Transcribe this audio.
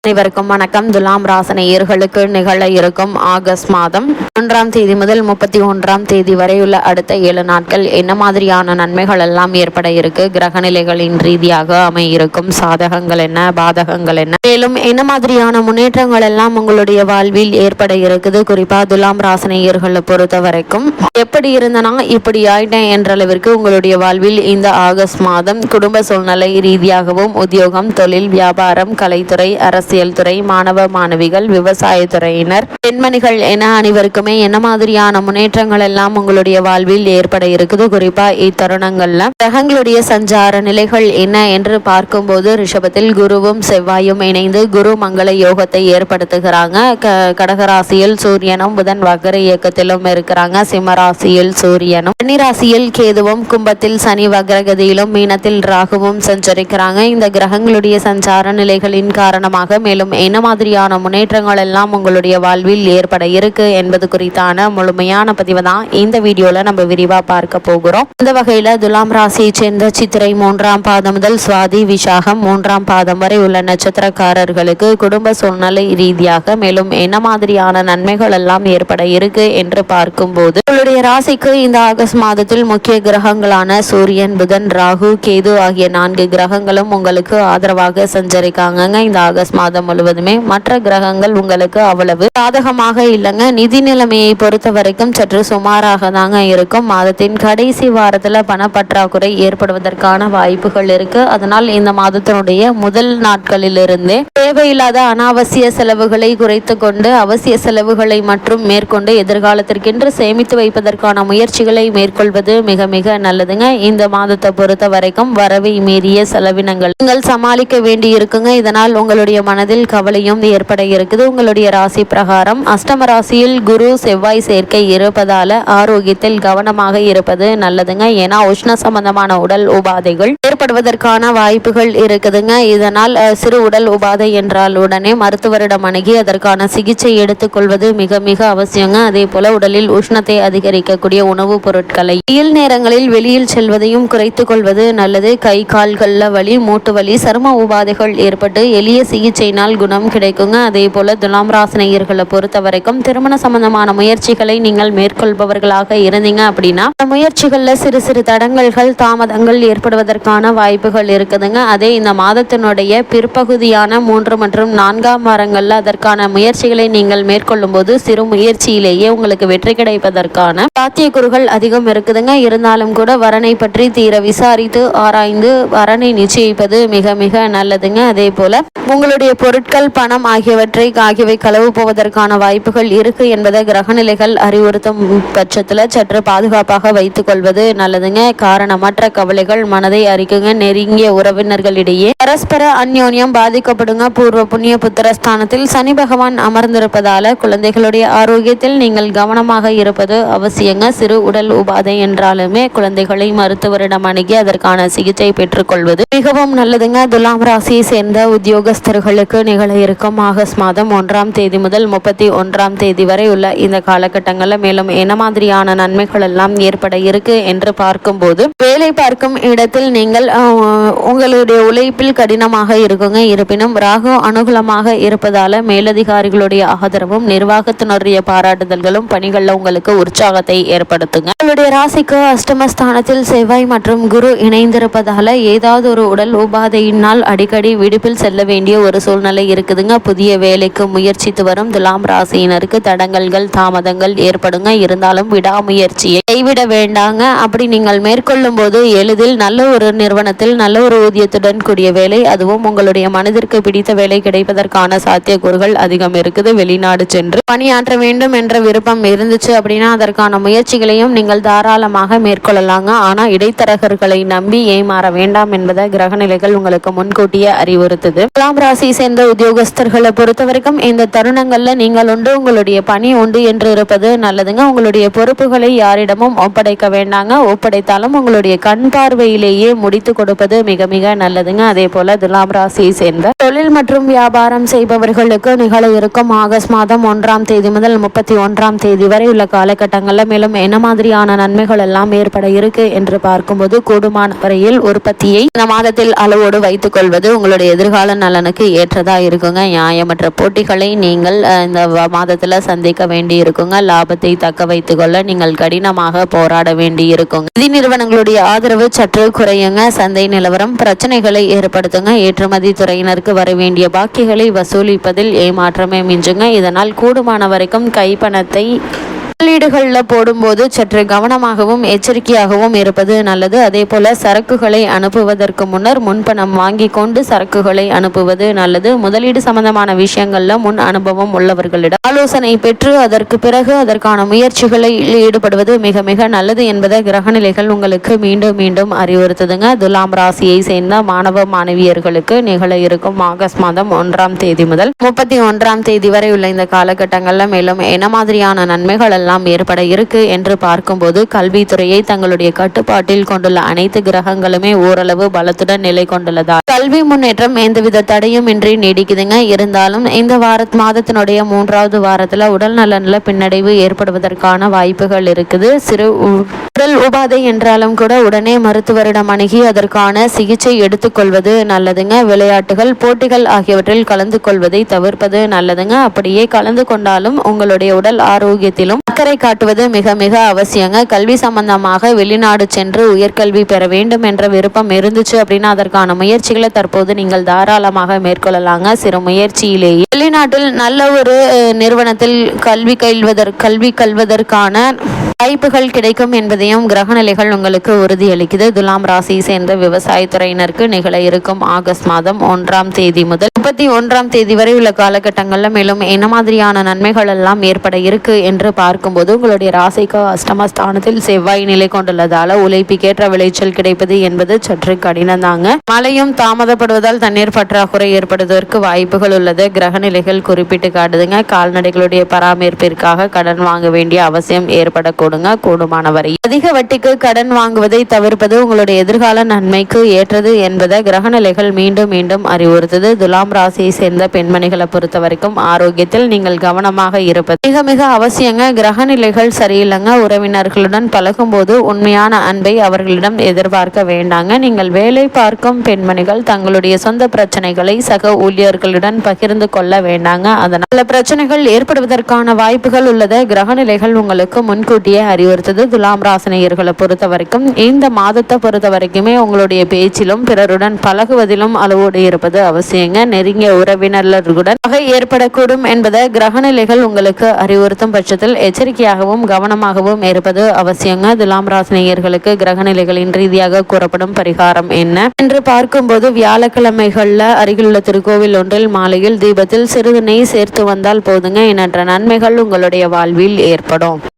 அனைவருக்கும் வணக்கம். துலாம் ராசி நேயர்களுக்கு நிகழ இருக்கும் ஆகஸ்ட் மாதம் 1ஆம் தேதி முதல் 31ஆம் தேதி வரையுள்ள அடுத்த 7 நாட்கள் என்ன மாதிரியான நன்மைகள் எல்லாம் ஏற்பட இருக்கு, கிரக நிலைகளின் ரீதியாக அமையிருக்கும் சாதகங்கள் என்ன, பாதகங்கள் என்ன, மேலும் என்ன மாதிரியான முன்னேற்றங்கள் எல்லாம் உங்களுடைய வாழ்வில் ஏற்பட இருக்குது. குறிப்பா துலாம் ராசி நேயர்களை பொறுத்த வரைக்கும் எப்படி இருந்தனா இப்படி ஆயிட்டேன் என்ற அளவிற்கு உங்களுடைய வாழ்வில் இந்த ஆகஸ்ட் மாதம் குடும்ப சூழ்நிலை ரீதியாகவும் உத்தியோகம், தொழில், வியாபாரம், கலைத்துறை, அரசியல் துறை, மாணவ மாணவிகள், விவசாயத்துறையினர், பெண்மணிகள் என அனைவருக்குமே என்ன மாதிரியான முன்னேற்றங்கள் எல்லாம் உங்களுடைய வாழ்வில் ஏற்பட இருக்குது. குறிப்பா இத்தருணங்கள்ல கிரகங்களுடைய சஞ்சார நிலைகள் என்ன என்று பார்க்கும்போது ரிஷபத்தில் குருவும் செவ்வாயும் இணைந்து குரு மங்கள யோகத்தை ஏற்படுத்துகிறாங்க. கடகராசியில் சூரியனும் புதன் வக்கர இயக்கத்திலும் இருக்கிறாங்க. சிம்மராசியில் சூரியனும், கன்னிராசியில் கேதுவும், கும்பத்தில் சனி வக்ரகதியிலும், மீனத்தில் ராகுவும் சஞ்சரிக்கிறாங்க. இந்த கிரகங்களுடைய சஞ்சார நிலைகளின் காரணமாக மேலும் என்ன மாதிரியான முன்னேற்றங்கள் எல்லாம் உங்களுடைய வாழ்வில் ஏற்பட இருக்கு என்பது குறித்தான முழுமையான பதிவு தான் இந்த வீடியோல நம்ம விரிவா பார்க்க போகிறோம். இந்த வகையில துலாம் ராசியை சேர்ந்த சித்திரை 3ஆம் பாதம் முதல் சுவாதி விசாகம் 3ஆம் பாதம் வரை உள்ள நட்சத்திரக்காரர்களுக்கு குடும்ப சூழ்நிலை ரீதியாக மேலும் என்ன மாதிரியான நன்மைகள் எல்லாம் ஏற்பட இருக்கு என்று பார்க்கும்போது உங்களுடைய ராசிக்கு இந்த ஆகஸ்ட் மாதத்தில் முக்கிய கிரகங்களான சூரியன், புதன், ராகு, கேது ஆகிய 4 கிரகங்களும் உங்களுக்கு ஆதரவாக சஞ்சரிக்காங்க. இந்த ஆகஸ்ட் மாதம் முழுவதுமே மற்ற கிரகங்கள் உங்களுக்கு அவ்வளவு சாதகமாக இல்லைங்க. நிதி நிலைமையை பொறுத்த வரைக்கும் சற்று சுமாராக தாங்க இருக்கும். மாதத்தின் கடைசி வாரத்துல பணப்பற்றாக்குறை ஏற்படுவதற்கான வாய்ப்புகள் இருக்கு. அதனால் இந்த மாதத்தினுடைய முதல் நாட்களிலிருந்தே தேவையில்லாத அனாவசிய செலவுகளை குறைத்து கொண்டு அவசிய செலவுகளை மற்றும் மேற்கொண்டு எதிர்காலத்திற்கென்று சேமித்து வைப்பதற்கான முயற்சிகளை மேற்கொள்வது மிக மிக நல்லதுங்க. இந்த மாதத்தை பொறுத்த வரைக்கும் வரவை மீறிய செலவினங்கள் நீங்கள் சமாளிக்க வேண்டி இருக்குங்க. இதனால் உங்களுடைய மனதில் கவலையும் ஏற்பட இருக்குது. உங்களுடைய ராசி பிரகாரம் அஷ்டம ராசியில் குரு செவ்வாய் சேர்க்கை இருப்பதால ஆரோக்கியத்தில் கவனமாக இருப்பது நல்லதுங்க. ஏன்னா உஷ்ண சம்பந்தமான உடல் உபாதைகள் ஏற்படுவதற்கான வாய்ப்புகள் இருக்குதுங்க. இதனால் சிறு உடல் உபாதை என்றால் உடனே மருத்துவரிடம் அணுகி அதற்கான சிகிச்சை எடுத்துக்கொள்வது மிக மிக அவசியங்க. அதே போல உடலில் உஷ்ணத்தை அதிகரிக்கக்கூடிய உணவுப் பொருட்களை வெயில் நேரங்களில் வெளியில் செல்வதையும் குறைத்துக் கொள்வது நல்லது. கை கால்கள்ல வலி, மூட்டு வலி, சரும உபாதைகள் ஏற்பட்டு எளிய சிகிச்சையினால் குணம் கிடைக்குங்க. அதே போல துலாம் ராசி நேயர்களை பொறுத்த வரைக்கும் திருமண சம்பந்தமான முயற்சிகளை நீங்கள் மேற்கொள்பவர்களாக இருந்தீங்க அப்படின்னா முயற்சிகள்ல சிறு சிறு தடங்கல்கள், தாமதங்கள் ஏற்படுவதற்கான வாய்ப்புகள் இருக்குதுங்க. அதே இந்த மாதத்தினுடைய பிற்பகுதியான 3 மற்றும் 4ஆம் வாரங்கள்ல அதற்கான முயற்சிகளை நீங்கள் மேற்கொள்ளும் போது சிறு முயற்சியிலேயே உங்களுக்கு வெற்றி கிடைப்பதற்கான சாத்தியக்கூறுகள் அதிகம் இருக்குதுங்க. இருந்தாலும் கூட வரனை பற்றி தீர விசாரித்து ஆராய்ந்து வரனை நிச்சயிப்பது மிக மிக நல்லதுங்க. அதே போல உங்களுடைய பொருட்கள், பணம் ஆகியவை களவு போவதற்கான வாய்ப்புகள் இருக்கு என்பதை கிரகநிலைகள் அறிவுறுத்தும் பட்சத்தில் சற்று பாதுகாப்பாக வைத்துக் கொள்வது நல்லதுங்க. காரணமற்ற கவலைகள் மனதை அரிக்குங்க. நெருங்கிய உறவினர்களிடையே பரஸ்பர அந்யோன்யம் பாதிக்கப்படுங்க. பூர்வ புண்ணிய புத்திரஸ்தானத்தில் சனி பகவான் அமர்ந்திருப்பதால குழந்தைகளுடைய ஆரோக்கியத்தில் நீங்கள் கவனமாக இருப்பது அவசியங்க. சிறு உடல் உபாதை என்றாலுமே குழந்தைகளை மருத்துவரிடம் அணுகி அதற்கான சிகிச்சை பெற்றுக்கொள்வது மிகவும் நல்லதுங்க. துலாம் ராசியை சேர்ந்த உத்தியோகஸ்தர்களுக்கு நிகழ இருக்கும் ஆகஸ்ட் மாதம் 1ஆம் தேதி முதல் 31ஆம் தேதி வரை உள்ள இந்த காலகட்டங்களில் மேலும் என்ன மாதிரியான நன்மைகள் எல்லாம் ஏற்பட இருக்கு என்று பார்க்கும்போது வேலை பார்க்கும் இடத்தில் நீங்கள் உங்களுடைய உழைப்பில் கடினமாக இருக்குங்க. இருப்பினும் ராகு அனுகூலமாக இருப்பதால மேலதிகாரிகளுடைய ஆதரவும் நிர்வாகத்தினுடைய பாராட்டுதல்களும் பணிகளில் உங்களுக்கு உற்சாகத்தை ஏற்படுத்துங்க. உங்களுடைய ராசிக்கு அஷ்டமஸ்தானத்தில் செவ்வாய் மற்றும் குரு இணைந்திருப்பதால ஏதாவது ஒரு உடல் உபாதையினால் அடிக்கடி விடுப்பில் செல்ல வேண்டிய ஒரு சூழ்நிலை இருக்குதுங்க. புதிய வேலைக்கு முயற்சித்து வரும் துலாம் ராசியினருக்கு தடங்கல்கள், தாமதங்கள் ஏற்படுங்க. இருந்தாலும் விடாமுயற்சியை கைவிட வேண்டாங்க. அப்படி நீங்கள் மேற்கொள்ளும் போது எளிதில் நல்ல ஒரு நிறுவனத்தில் நல்ல ஒரு ஊதியத்துடன் கூடிய வேலை, அதுவும் உங்களுடைய மனதிற்கு பிடித்த வேலை கிடைப்பதற்கான சாத்தியக்கூறுகள் அதிகம் இருக்குது. வெளிநாடு சென்று பணியாற்ற வேண்டும் என்ற விருப்பம் இருந்துச்சு அப்படின்னா அதற்கான முயற்சிகளையும் நீங்கள் தாராளமாக மேற்கொள்ளலாங்க. ஆனா இடைத்தரகர்களை நம்பி ஏமாற வேண்டாம் என்பதை கிரகநிலைகள் உங்களுக்கு முன்கூட்டியே அறிவுறுத்துது. துலாம் ராசி சேர்ந்த உத்தியோகஸ்தர்களை பொறுத்த வரைக்கும் இந்த தருணங்கள்ல நீங்கள் உண்டு, உங்களுடைய பணி உண்டு என்று இருப்பது நல்லதுங்க. உங்களுடைய பொறுப்புகளை யாரிடமும் ஒப்படைக்க வேண்டாங்க. ஒப்படைத்தாலும் உங்களுடைய கண் பார்வையிலேயே முடித்து கொடுப்பது மிக மிக நல்லதுங்க. அதே போல துலாம் ராசியை சேர்ந்த தொழில் மற்றும் வியாபாரம் செய்பவர்களுக்கு நிகழ இருக்கும் ஆகஸ்ட் மாதம் 1ஆம் தேதி முதல் 31ஆம் தேதி வரை உள்ள காலகட்டங்களில் மேலும் என்ன மாதிரியான நன்மைகள் எல்லாம் ஏற்பட இருக்கு என்று பார்க்கும்போது கூடுமான வரையில் உற்பத்தியை இந்த மாதத்தில் அளவோடு வைத்துக் கொள்வது உங்களுடைய எதிர்கால நலனுக்கு ஏற்ற ஏற்றதா இருக்குங்க. நியாயமற்ற போட்டிகளை நீங்கள் இந்த மாதத்துல சந்திக்க வேண்டி இருக்குங்க. லாபத்தை தக்க வைத்துக் கொள்ள நீங்கள் கடினமாக போராட வேண்டி இருக்குங்க. நிதி நிறுவனங்களுடைய ஆதரவு சற்று குறையுங்க. சந்தை நிலவரம் பிரச்சனைகளை ஏற்படுத்துங்க. ஏற்றுமதி துறையினருக்கு வர வேண்டிய பாக்கிகளை வசூலிப்பதில் ஏமாற்றமே மிஞ்சுங்க. இதனால் கூடுமான வரைக்கும் கைப்பணத்தை முதலீடுகளில் போடும்போது சற்று கவனமாகவும் எச்சரிக்கையாகவும் இருப்பது நல்லது. அதே போல சரக்குகளை அனுப்புவதற்கு முன்னர் முன்பணம் வாங்கி கொண்டு சரக்குகளை அனுப்புவது நல்லது. முதலீடு சம்பந்தமான விஷயங்கள்ல முன் அனுபவம் உள்ளவர்களிடம் ஆலோசனை பெற்று அதற்கு பிறகு அதற்கான முயற்சிகளில் ஈடுபடுவது மிக மிக நல்லது என்பதை கிரகநிலைகள் உங்களுக்கு மீண்டும் மீண்டும் அறிவுறுத்துதுங்க. துலாம் ராசியை சேர்ந்த மாணவ மாணவியர்களுக்கு நிகழ இருக்கும் ஆகஸ்ட் மாதம் 1ஆம் தேதி முதல் 31ஆம் தேதி வரை உள்ள இந்த காலகட்டங்கள்ல மேலும் என்ன மாதிரியான நன்மைகள் எல்லாம் ஏற்பட இருக்கு என்று பார்க்கும்போது, கல்வித்துறையை தங்களுடைய கட்டுப்பாட்டில் கொண்டுள்ள அனைத்து கிரகங்களுமே ஓரளவு பலத்துடன் நிலை கொண்டுள்ளதால் கல்வி முன்னேற்றம் எந்தவித தடையும் இன்றி நீடிக்குதுங்க. இருந்தாலும் இந்த மாதத்தினுடைய 3வது வாரத்துல உடல் நலன்ல பின்னடைவு ஏற்படுவதற்கான வாய்ப்புகள் இருக்குது. சிறு உடல் உபாதை என்றாலும் கூட உடனே மருத்துவரிடம் அணுகி அதற்கான சிகிச்சை எடுத்துக்கொள்வது நல்லதுங்க. விளையாட்டுகள் போட்டிகள் ஆகியவற்றில் கலந்து கொள்வதை தவிர்ப்பது நல்லதுங்க. அப்படியே கலந்து கொண்டாலும் உங்களுடைய உடல் ஆரோக்கியத்திலும் அக்கறை காட்டுவது மிக மிக அவசியங்க. கல்வி சம்பந்தமாக வெளிநாடு சென்று உயர்கல்வி பெற வேண்டும் என்ற விருப்பம் இருந்துச்சு அப்படின்னா அதற்கான முயற்சிகளை தற்போது நீங்கள் தாராளமாக மேற்கொள்ளலாங்க. சிறு முயற்சியிலேயே வெளிநாட்டில் நல்ல ஒரு நிறுவனத்தில் கல்வி கல்வதற்கான வாய்ப்புகள் கிடைக்கும் என்பதையும் கிரகநிலைகள் உங்களுக்கு உறுதியளிக்குது. துலாம் ராசியை சேர்ந்த விவசாயத்துறையினருக்கு நிகழ இருக்கும் ஆகஸ்ட் மாதம் 1ஆம் தேதி முதல் 31ஆம் தேதி வரை உள்ள காலகட்டங்களில் மேலும் என்ன மாதிரியான நன்மைகள் எல்லாம் ஏற்பட இருக்கு என்று பார்க்கும்போது, உங்களுடைய ராசிக்கு அஷ்டமஸ்தானத்தில் செவ்வாய் நிலை கொண்டுள்ளதால உழைப்புக்கேற்ற விளைச்சல் கிடைப்பது என்பது சற்று கடினம் தாங்க. மழையும் தாமதப்படுவதால் தண்ணீர் பற்றாக்குறை ஏற்படுவதற்கு வாய்ப்புகள் உள்ளது கிரகநிலைகள் குறிப்பிட்டு காட்டுதுங்க. கால்நடைகளுடைய பராமரிப்பிற்காக கடன் வாங்க வேண்டிய அவசியம் ஏற்படக்கூடும். கூடுமான வரை அதிக வட்டிக்கு கடன் வாங்குவதை தவிர்ப்பது உங்களுடைய எதிர்கால நன்மைக்கு ஏற்றது என்பதை கிரகநிலைகள் மீண்டும் மீண்டும் அறிவுறுத்தது. துலாம் ராசியை சேர்ந்த பெண்மணிகளை பொறுத்த வரைக்கும் ஆரோக்கியத்தில் நீங்கள் கவனமாக இருப்பது மிக மிக அவசியங்க. கிரகநிலைகள் சரியில்லைங்க. உறவினர்களுடன் பழகும் போது உண்மையான அன்பை அவர்களிடம் எதிர்பார்க்க வேண்டாங்க. நீங்கள் வேலை பார்க்கும் பெண்மணிகள் தங்களுடைய சொந்த பிரச்சனைகளை சக ஊழியர்களுடன் பகிர்ந்து கொள்ள வேண்டாங்க. அதனால பிரச்சனைகள் ஏற்படுவதற்கான வாய்ப்புகள் உள்ளது கிரகநிலைகள் உங்களுக்கு முன்கூட்டியே அறிவுறுத்தது. துலாம் ராசினியர்களை பொறுத்த வரைக்கும் இந்த மாதத்தை பொறுத்த வரைக்குமே உங்களுடைய பேச்சிலும் பிறருடன் பழகுவதிலும் அளவோடு இருப்பது அவசியங்க. நெருங்கிய உறவினர்களுடன் வகை ஏற்படக்கூடும் என்பதை கிரகநிலைகள் உங்களுக்கு அறிவுறுத்தும் பட்சத்தில் எச்சரிக்கையாகவும் கவனமாகவும் இருப்பது அவசியங்க. துலாம் ராசினியர்களுக்கு கிரகநிலைகளின் ரீதியாக கூறப்படும் பரிகாரம் என்ன என்று பார்க்கும்போது, வியாழக்கிழமைகள்ல அருகிலுள்ள திருக்கோவில் ஒன்றில் மாலையில் தீபத்தில் சிறிது நெய் சேர்த்து வந்தால் போதுங்க. எண்ணற்ற நன்மைகள் உங்களுடைய வாழ்வில் ஏற்படும்.